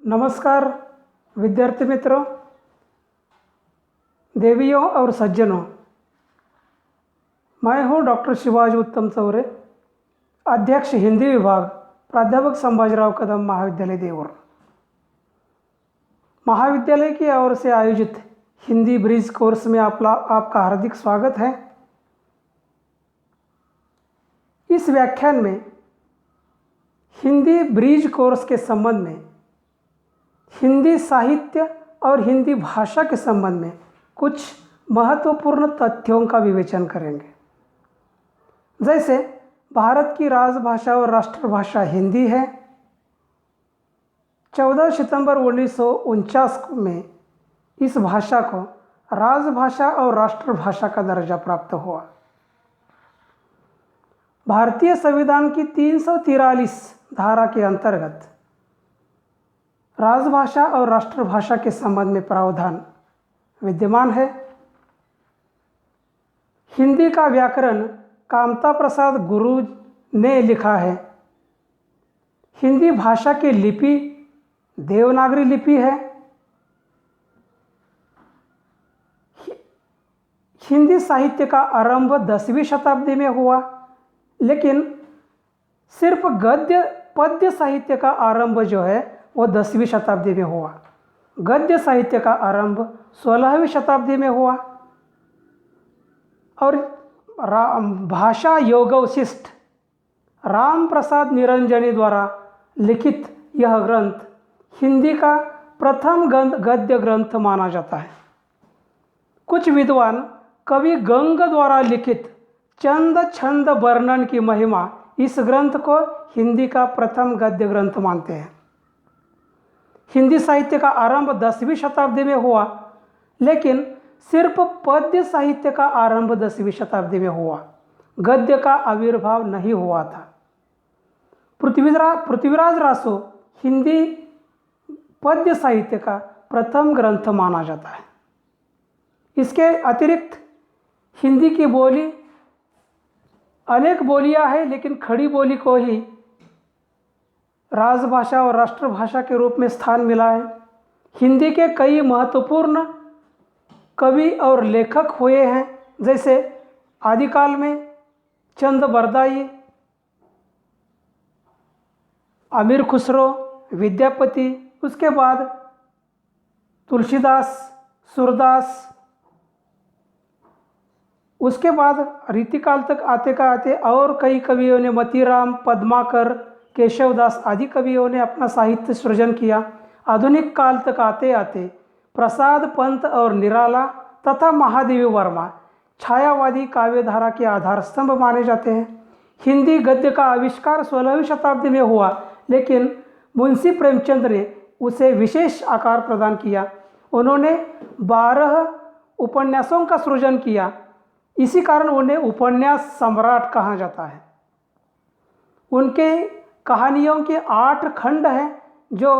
नमस्कार विद्यार्थी मित्रों, देवियों और सज्जनों। मैं हूं डॉक्टर शिवाजी उत्तम चौरे, अध्यक्ष हिंदी विभाग, प्राध्यापक संभाजीराव कदम महाविद्यालय देवर। महाविद्यालय की ओर से आयोजित हिंदी ब्रिज कोर्स में आपका हार्दिक स्वागत है। इस व्याख्यान में हिंदी ब्रिज कोर्स के संबंध में हिंदी साहित्य और हिंदी भाषा के संबंध में कुछ महत्वपूर्ण तथ्यों का विवेचन करेंगे। जैसे भारत की राजभाषा और राष्ट्रभाषा हिंदी है। 14 सितंबर 1949 में इस भाषा को राजभाषा और राष्ट्रभाषा का दर्जा प्राप्त हुआ। भारतीय संविधान की 343 धारा के अंतर्गत राजभाषा और राष्ट्रभाषा के संबंध में प्रावधान विद्यमान है। हिंदी का व्याकरण कामता प्रसाद गुरु ने लिखा है। हिंदी भाषा की लिपि देवनागरी लिपि है। हिंदी साहित्य का आरंभ 10वीं शताब्दी में हुआ, लेकिन सिर्फ गद्य पद्य साहित्य का आरंभ जो है वो 10वीं शताब्दी में हुआ। गद्य साहित्य का आरंभ 16वीं शताब्दी में हुआ। और भाषा योगवशिष्ठ राम प्रसाद निरंजनी द्वारा लिखित यह ग्रंथ हिंदी का प्रथम गद्य ग्रंथ माना जाता है। कुछ विद्वान कवि गंग द्वारा लिखित चंद छंद वर्णन की महिमा इस ग्रंथ को हिंदी का प्रथम गद्य ग्रंथ मानते हैं। हिंदी साहित्य का आरंभ 10वीं शताब्दी में हुआ, लेकिन सिर्फ पद्य साहित्य का आरंभ 10वीं शताब्दी में हुआ। गद्य का आविर्भाव नहीं हुआ था। पृथ्वीराज रासो हिंदी पद्य साहित्य का प्रथम ग्रंथ माना जाता है। इसके अतिरिक्त हिंदी की बोली अनेक बोलियां हैं, लेकिन खड़ी बोली को ही राजभाषा और राष्ट्रभाषा के रूप में स्थान मिला है। हिंदी के कई महत्वपूर्ण कवि और लेखक हुए हैं, जैसे आदिकाल में चंद बरदाई, अमीर खुसरो, विद्यापति, उसके बाद तुलसीदास, सूरदास, उसके बाद रीतिकाल तक आते और कई कवियों ने मतीराम, पद्माकर, केशवदास आदि कवियों ने अपना साहित्य सृजन किया। आधुनिक काल तक आते प्रसाद पंत और निराला तथा महादेवी वर्मा छायावादी काव्यधारा के आधार स्तंभ माने जाते हैं। हिंदी गद्य का आविष्कार 16वीं शताब्दी में हुआ, लेकिन मुंशी प्रेमचंद ने उसे विशेष आकार प्रदान किया। उन्होंने 12 उपन्यासों का सृजन किया। इसी कारण उन्हें उपन्यास सम्राट कहा जाता है। उनके कहानियों के 8 खंड हैं, जो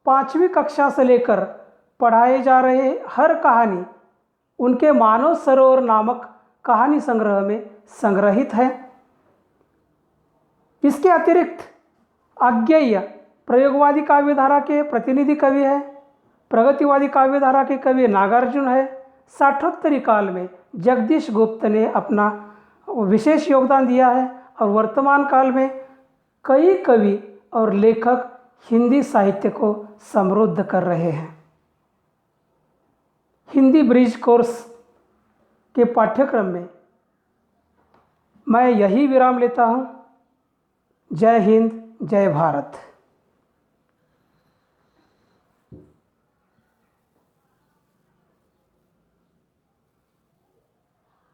5वीं कक्षा से लेकर पढ़ाए जा रहे हर कहानी उनके मानव सरोवर नामक कहानी संग्रह में संग्रहित है। इसके अतिरिक्त अज्ञेय प्रयोगवादी काव्यधारा के प्रतिनिधि कवि है। प्रगतिवादी काव्यधारा के कवि नागार्जुन है। साठोत्तरी काल में जगदीश गुप्त ने अपना विशेष योगदान दिया है, और वर्तमान काल में कई कवि और लेखक हिंदी साहित्य को समृद्ध कर रहे हैं। हिंदी ब्रिज कोर्स के पाठ्यक्रम में मैं यही विराम लेता हूँ। जय हिंद, जय भारत।